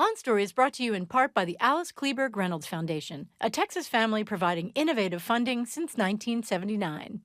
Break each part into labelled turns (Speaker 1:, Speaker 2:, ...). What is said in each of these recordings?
Speaker 1: On Story is brought to you in part by the Alice Kleberg Reynolds Foundation, a Texas family providing innovative funding since 1979.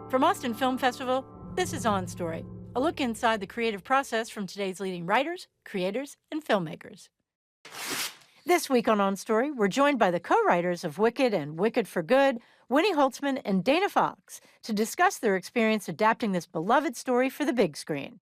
Speaker 1: From Austin Film Festival, this is On Story, a look inside the creative process from today's leading writers, creators, and filmmakers. This week on Story, we're joined by the co-writers of Wicked and Wicked for Good, Winnie Holtzman and Dana Fox, to discuss their experience adapting this beloved story for the big screen.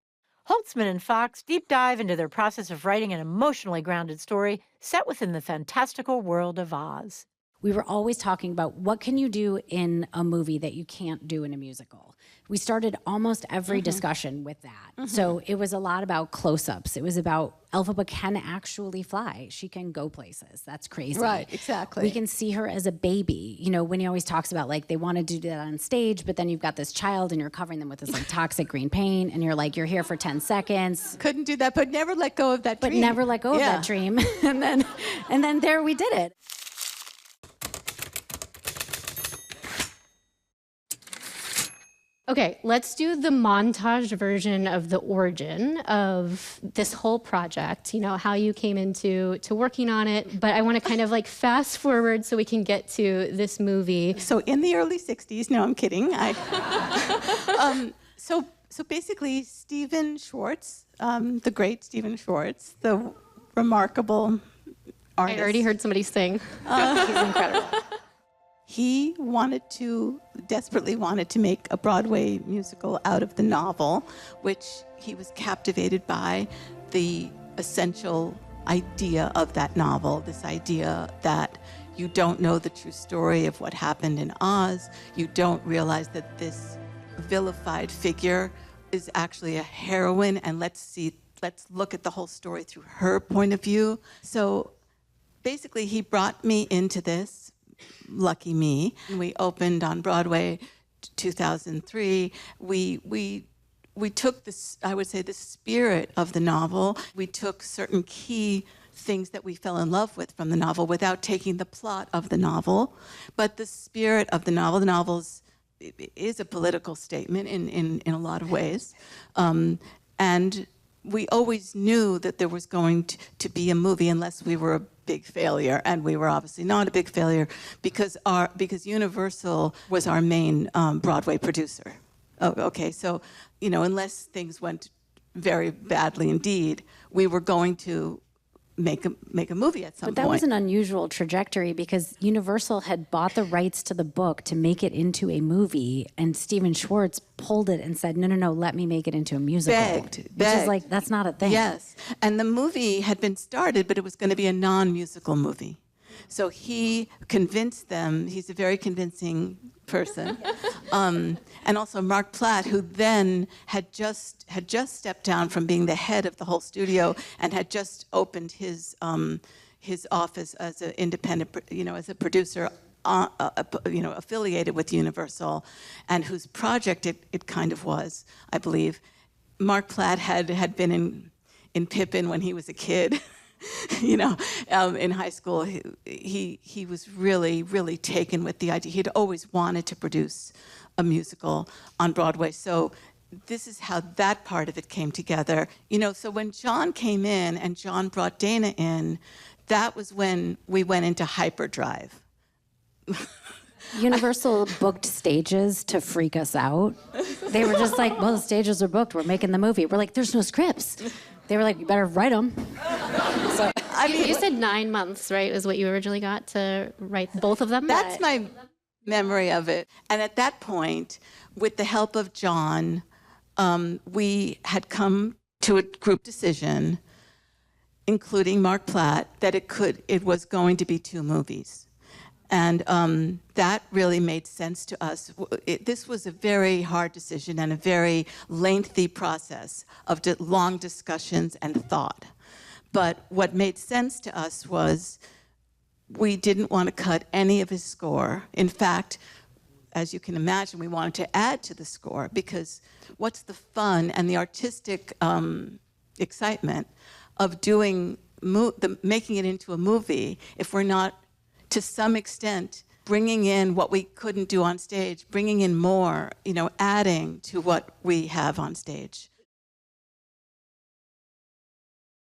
Speaker 1: Holtzman and Fox deep dive into their process of writing an emotionally grounded story set within the fantastical world of Oz.
Speaker 2: We were always talking about what can you do in a movie that you can't do in a musical. We started almost every discussion with that. So it was a lot about close-ups. It was about Elphaba can actually fly. She can go places. That's crazy.
Speaker 3: Right, exactly.
Speaker 2: We can see her as a baby. You know, Winnie always talks about like they want to do that on stage, but then you've got this child and you're covering them with this like toxic green paint and you're like, you're here for 10 seconds.
Speaker 3: Couldn't do that, but never let go of that dream.
Speaker 2: But never let go of that dream. and then there we did it.
Speaker 4: Okay, let's do the montage version of the origin of this whole project, you know, how you came into working on it. But I want to kind of like fast forward so we can get to this movie.
Speaker 3: So in the early 60s, no, I'm kidding. So basically, Stephen Schwartz, the great Stephen Schwartz, the remarkable artist.
Speaker 4: I already heard somebody sing. He's incredible.
Speaker 3: He desperately wanted to make a Broadway musical out of the novel, which he was captivated by the essential idea of that novel, this idea that you don't know the true story of what happened in Oz. You don't realize that this vilified figure is actually a heroine, and let's look at the whole story through her point of view. So basically, he brought me into this. Lucky me. We opened on Broadway 2003. We took this, I would say, the spirit of the novel. We took certain key things that we fell in love with from the novel without taking the plot of the novel. But the spirit of the novel is a political statement in a lot of ways. And we always knew that there was going to be a movie unless we were a big failure, and we were obviously not a big failure because Universal was our main Broadway producer. Oh, okay, so unless things went very badly indeed, we were going to make a movie at some point.
Speaker 2: But that was an unusual trajectory because Universal had bought the rights to the book to make it into a movie, and Stephen Schwartz pulled it and said, no, let me make it into a musical.
Speaker 3: Begged.
Speaker 2: Which is like, that's not a thing.
Speaker 3: Yes, and the movie had been started, but it was going to be a non-musical movie. So he convinced them, he's a very convincing person, and also Mark Platt, who then had just stepped down from being the head of the whole studio and had just opened his office as an independent, as a producer, affiliated with Universal, and whose project it kind of was, I believe. Mark Platt had been in Pippin when he was a kid. In high school, he was really, really taken with the idea. He'd always wanted to produce a musical on Broadway. So this is how that part of it came together. So when John came in and John brought Dana in, that was when we went into hyperdrive.
Speaker 2: Universal booked stages to freak us out. They were just like, well, the stages are booked. We're making the movie. We're like, there's no scripts. They were like, you better write them.
Speaker 4: So, you said 9 months, right, is what you originally got to write both of them?
Speaker 3: That's my memory of it. And at that point, with the help of John, we had come to a group decision, including Mark Platt, that it was going to be 2 movies. And that really made sense to us. This was a very hard decision and a very lengthy process of long discussions and thought. But what made sense to us was we didn't want to cut any of his score. In fact, as you can imagine, we wanted to add to the score, because what's the fun and the artistic excitement of doing making it into a movie if we're not, to some extent, bringing in what we couldn't do on stage, bringing in more, adding to what we have on stage.